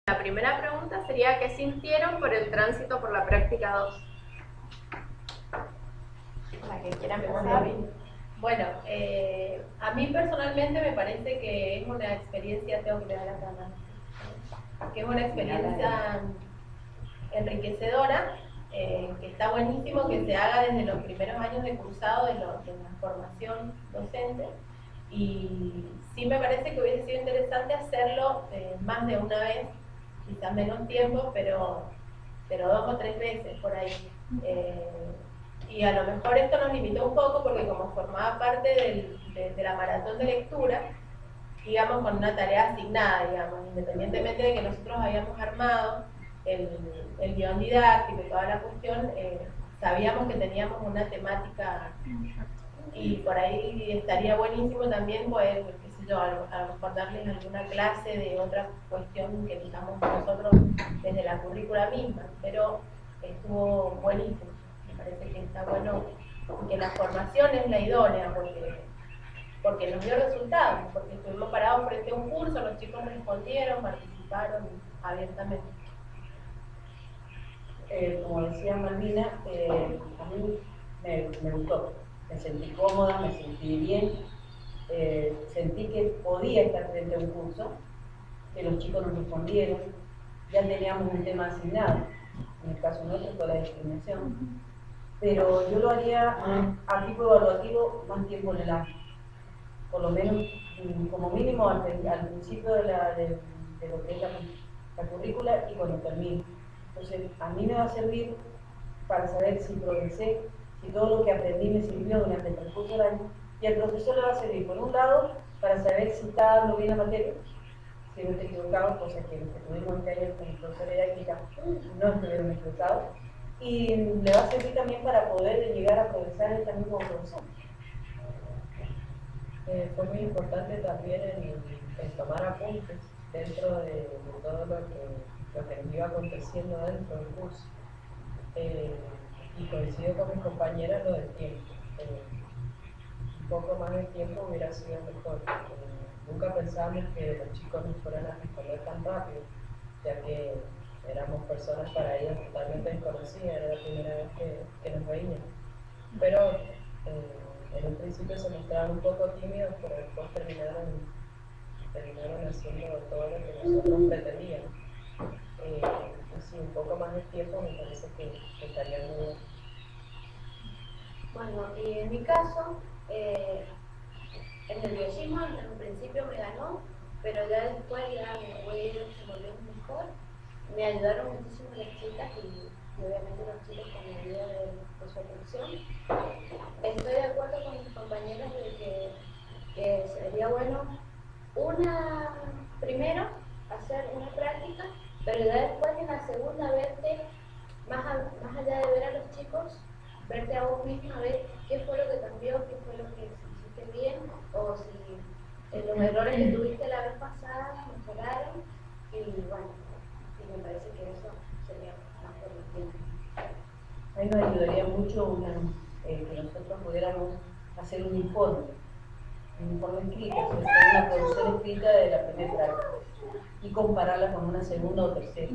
La primera pregunta sería, ¿qué sintieron por el tránsito por la práctica 2? La que quiera empezar. Bueno, a mí personalmente me parece que es una experiencia, tengo que dar la cámara, que es una experiencia enriquecedora, que está buenísimo que se haga desde los primeros años de cursado de la formación docente, y sí me parece que hubiese sido interesante hacerlo más de una vez, quizás menos tiempo, pero 2 o 3 veces por ahí. Y a lo mejor esto nos limitó un poco porque como formaba parte de la maratón de lectura, íbamos con una tarea asignada, digamos, independientemente de que nosotros habíamos armado el guión didáctico y toda la cuestión, sabíamos que teníamos una temática y por ahí estaría buenísimo también poder, qué sé yo, a lo mejor darles alguna clase de otra cuestión que elijamos nosotros desde la currícula misma, pero estuvo buenísimo. Me parece que está bueno que la formación es la idónea porque nos dio resultados, porque estuvimos parados frente a un curso, los chicos respondieron, participaron abiertamente. Como decía Malvina, a mí me gustó, me sentí cómoda, me sentí bien, sentí que podía estar frente a un curso, que los chicos nos respondieron, ya teníamos un tema asignado, en el caso nuestro fue la discriminación, pero yo lo haría a tipo evaluativo más tiempo en el año, por lo menos como mínimo al principio de lo que es la currícula y cuando termine. Entonces, a mí me va a servir para saber si progresé, si todo lo que aprendí me sirvió durante el transcurso del año, y al profesor le va a servir, por un lado, para saber si está dando bien la materia, si no estoy equivocado, cosa que los que tuvimos este año con el profesor de didáctica no estuvieron equivocados, y le va a servir también para poder llegar a progresar esta misma profesión. Fue muy importante también en tomar apuntes dentro de todo lo que nos iba aconteciendo dentro del curso. Y coincido con mis compañeras lo del tiempo. Un poco más de tiempo hubiera sido mejor. Nunca pensábamos que los chicos nos fueran a responder tan rápido, ya que éramos personas para ellos totalmente desconocidas, era la primera vez que nos veían. Pero en un principio se mostraron un poco tímidos, pero después terminaron haciendo todo lo que nosotros pretendíamos. Así un poco más de tiempo me parece que estaría muy bien. Bueno, y en mi caso, el nerviosismo en un principio me ganó, pero ya después ya me fue desenvolviendo mejor. Me ayudaron muchísimo las chicas y obviamente los chicos con la ayuda de su atención. Estoy de acuerdo con mis compañeros de que sería bueno primero hacer una práctica, pero ya después en la segunda verte, más allá de ver a los chicos, verte a vos misma, ver qué fue lo que cambió, qué fue lo que hiciste bien, o si los errores que tuviste la vez pasada mejoraron, y bueno, y me parece que eso sería más permitido. A mí nos ayudaría mucho que nosotros pudiéramos hacer un informe escrito, o sea, una producción escrita de la primera práctica y compararla con una segunda o tercera.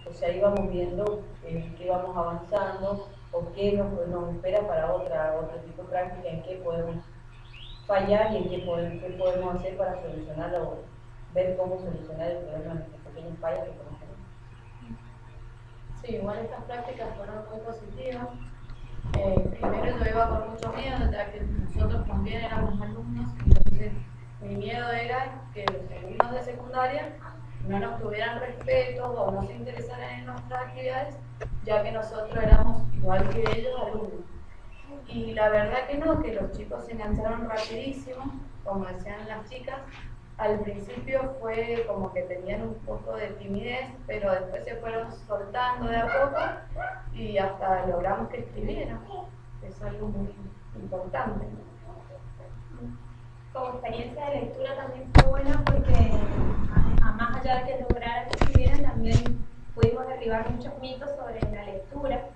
O sea, ahí vamos viendo qué vamos avanzando o qué nos espera para otro tipo de práctica, en qué podemos fallar y en qué podemos hacer para solucionarlo, o ver cómo solucionar el problema de estas pequeñas fallas que podemos tener. Sí, igual estas prácticas fueron muy positivas. Primero yo iba con mucho miedo, ya que nosotros también éramos alumnos, entonces mi miedo era que los alumnos de secundaria no nos tuvieran respeto o no se interesaran en nuestras actividades, ya que nosotros éramos igual que ellos alumnos. Y la verdad que no, que los chicos se engancharon rapidísimo, como decían las chicas. Al principio fue como que tenían un poco de timidez, pero después se fueron soltando de a poco y hasta logramos que escribieran. Es algo muy importante. Como experiencia de lectura también fue buena porque más allá de que lograran que escribieran, también pudimos derribar muchos mitos sobre la lectura.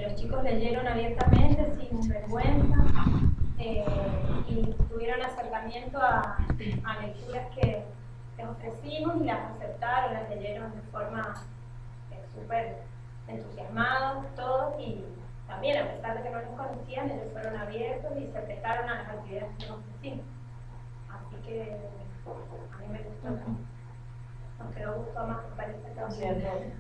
Los chicos leyeron abiertamente, sin vergüenza, y tuvieron acercamiento a lecturas que les ofrecimos y las aceptaron, las leyeron de forma súper entusiasmados todos, y también a pesar de que no los conocían, ellos fueron abiertos y se prestaron a las actividades que nos ofrecimos. Así que a mí me gustó. Nos quedó gustó más, me parece también.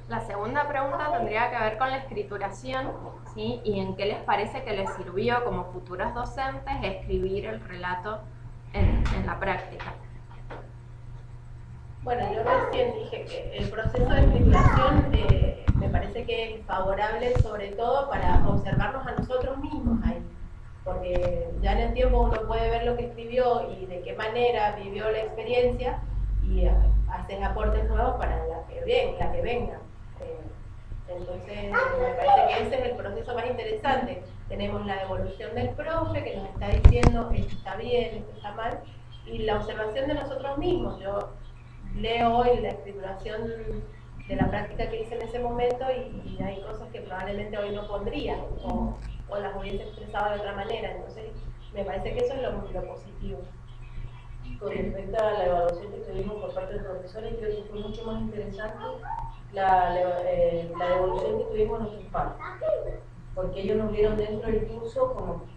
La segunda pregunta tendría que ver con la escrituración, ¿sí? Y en qué les parece que les sirvió como futuros docentes escribir el relato en la práctica. Bueno, yo recién dije que el proceso de escrituración me parece que es favorable sobre todo para observarnos a nosotros mismos ahí, porque ya en el tiempo uno puede ver lo que escribió y de qué manera vivió la experiencia y hacer aportes nuevos para la que venga. Entonces me parece que ese es el proceso más interesante. Tenemos la evolución del profe que nos está diciendo esto está bien, esto está mal, y la observación de nosotros mismos. Yo leo hoy la escrituración de la práctica que hice en ese momento y hay cosas que probablemente hoy no pondría o las hubiese expresado de otra manera. Entonces me parece que eso es lo positivo. Con respecto a la evaluación que tuvimos por parte de los profesores, creo que fue mucho más interesante la devolución que tuvimos a nuestros padres, porque ellos nos vieron dentro del curso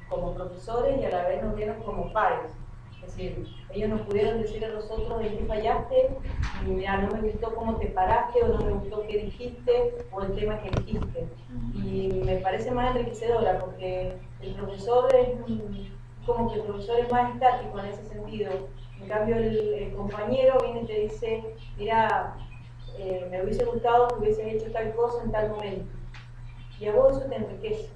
como profesores y a la vez nos vieron como pares. Es decir, ellos nos pudieron decir a nosotros en qué fallaste, y mira, no me gustó cómo te paraste, o no me gustó qué dijiste, o el tema que dijiste. Y me parece más enriquecedora, porque el profesor es como que el profesor es más estático en ese sentido. En cambio, el compañero viene y te dice, mira, me hubiese gustado que hubieses hecho tal cosa en tal momento. Y a vos eso te enriquece,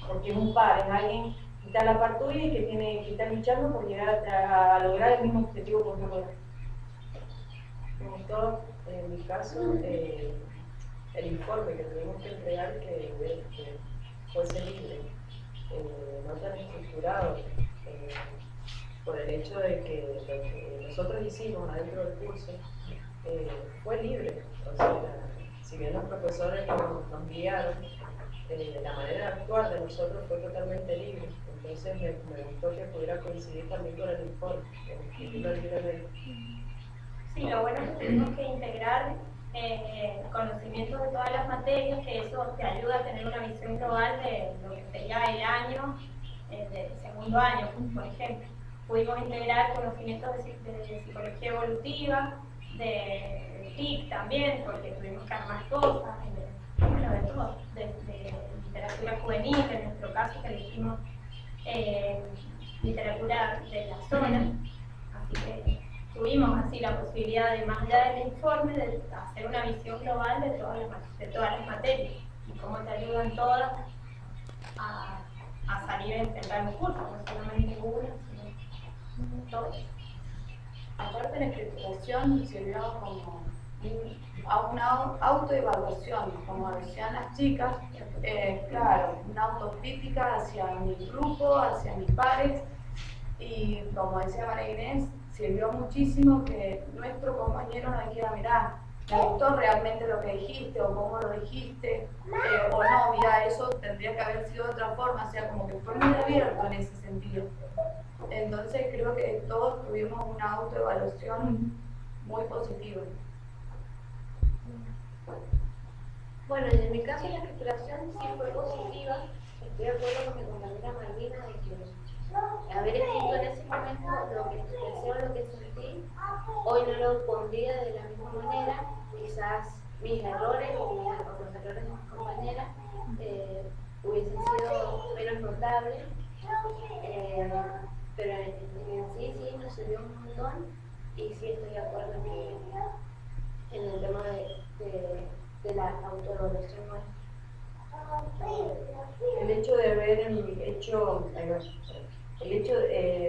porque es un par, es alguien que está a la par tuya y que está luchando por llegar a lograr el mismo objetivo que vos lograr. Me gustó, en mi caso, el informe que tuvimos que entregar, que fuese libre, no tan estructurado, por el hecho de que lo que nosotros hicimos adentro del curso fue libre. O sea, si bien los profesores nos guiaron, la manera de actuar de nosotros fue totalmente libre. Entonces me gustó que pudiera coincidir también con el informe, el título libremente. Sí, lo bueno es que tenemos que integrar conocimientos de todas las materias, que eso te ayuda a tener una visión global de lo que sería el año, del segundo año, por ejemplo. Pudimos integrar conocimientos de psicología evolutiva, de TIC también, porque tuvimos que armar cosas, bueno, de todo, de literatura juvenil, en nuestro caso que elegimos literatura de la zona, así que tuvimos así la posibilidad de, más allá del informe, de hacer una visión global de todas las materias y cómo te ayudan todas a salir a enfrentar un curso, no solamente una, sino todas. Aparte, la escrituración sirvió como a una autoevaluación, como decían las chicas, claro, una autocrítica hacia mi grupo, hacia mis pares, y como decía María Inés, sirvió muchísimo que nuestro compañero nos dijera, mirá, me gustó realmente lo que dijiste, o cómo lo dijiste, o no, mirá, eso tendría que haber sido de otra forma, o sea, como que fue muy abierto en ese sentido. Entonces creo que todos tuvimos una autoevaluación muy positiva. Bueno, en mi caso la escrituración sí fue positiva. Estoy de acuerdo con mi compañera Malvina de que haber escrito en ese momento lo que expresé o lo que sentí, hoy no lo pondría de la misma manera. Quizás mis errores o los errores de mis compañeras hubiesen sido menos notables, pero en sí nos sirvió un montón, y sí estoy de acuerdo en el tema de la autoevaluación nuestra. El hecho de haber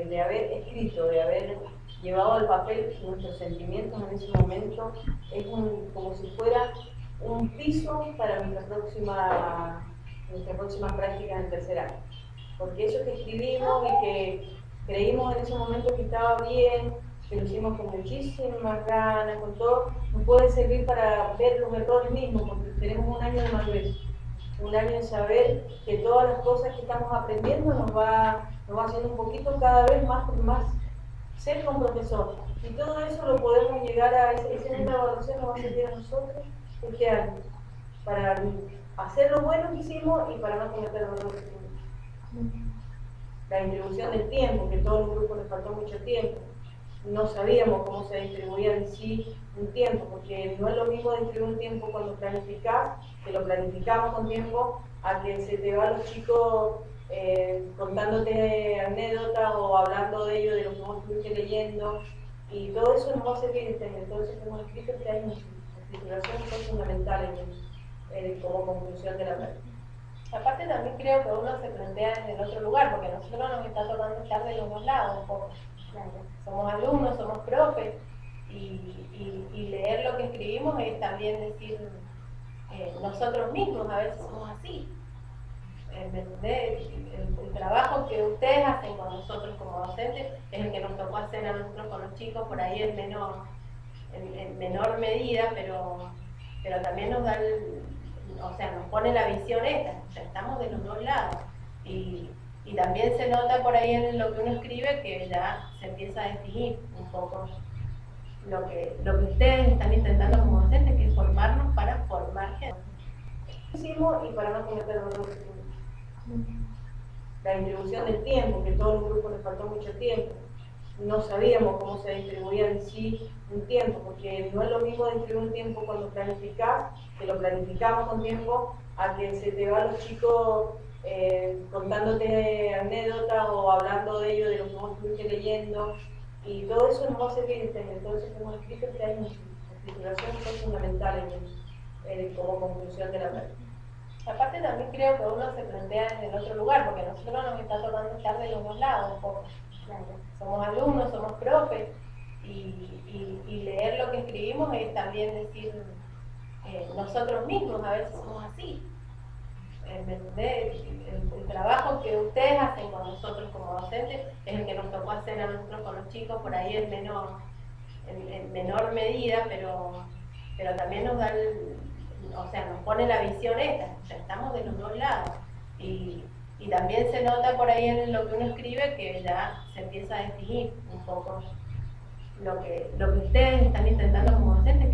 de haber escrito, de haber llevado al papel nuestros sentimientos en ese momento, es como si fuera un piso para nuestra próxima práctica en tercer año. Porque eso que escribimos y que creímos en ese momento que estaba bien, que lo hicimos con muchísimas ganas, con todo, nos puede servir para ver los errores mismos, porque tenemos un año de madurez, un año de saber que todas las cosas que estamos aprendiendo nos va haciendo un poquito cada vez más ser con profesor. Y todo eso lo podemos llegar a, esa misma evaluación nos va a servir a nosotros este año, para hacer lo bueno que hicimos y para no cometer los errores que tuvimos. La distribución del tiempo, que todos los grupos les faltó mucho tiempo. No sabíamos cómo se distribuía en sí un tiempo, porque no es lo mismo distribuir un tiempo cuando planificás, que lo planificamos con tiempo, a que se te van los chicos contándote anécdotas o hablando de ellos, de lo que vos estuviste leyendo, y todo eso nos va a servir este año. Todo eso que hemos escrito este año, la titulación fue fundamental como conclusión de la práctica. Aparte también creo que uno se plantea desde el otro lugar, porque a nosotros nos está tocando estar de los dos lados un poco. Somos alumnos, somos profes, y leer lo que escribimos es también decir nosotros mismos, a veces somos así. El trabajo que ustedes hacen con nosotros como docentes es el que nos tocó hacer a nosotros con los chicos, por ahí en menor medida, pero también nos da nos pone la visión esta, o sea, estamos de los dos lados. Y también se nota por ahí en lo que uno escribe que ya se empieza a definir un poco lo que ustedes están intentando como docentes, que es formarnos para formar gente. Hicimos y para no cometer los errores que tuvimos. La distribución del tiempo, que todos los grupos les faltó mucho tiempo. No sabíamos cómo se distribuía en sí un tiempo, porque no es lo mismo distribuir un tiempo cuando planificás, que lo planificamos con tiempo, a que se te van los chicos contándote anécdotas o hablando de ellos, de lo que vos estuviste leyendo, y todo eso nos va a servir este año. Todo eso que hemos escrito este año, la titulación fue fundamental como conclusión de la práctica. Aparte también creo que uno se plantea desde el otro lugar, porque a nosotros nos está tocando estar de los dos lados un poco. Somos alumnos, somos profes, y leer lo que escribimos es también decir nosotros mismos, a veces somos así. El trabajo que ustedes hacen con nosotros como docentes es el que nos tocó hacer a nosotros con los chicos, por ahí en menor medida, pero también nos da nos pone la visión esta, o sea, estamos de los dos lados. Y también se nota por ahí en lo que uno escribe que ya se empieza a definir un poco lo que ustedes están intentando como docentes,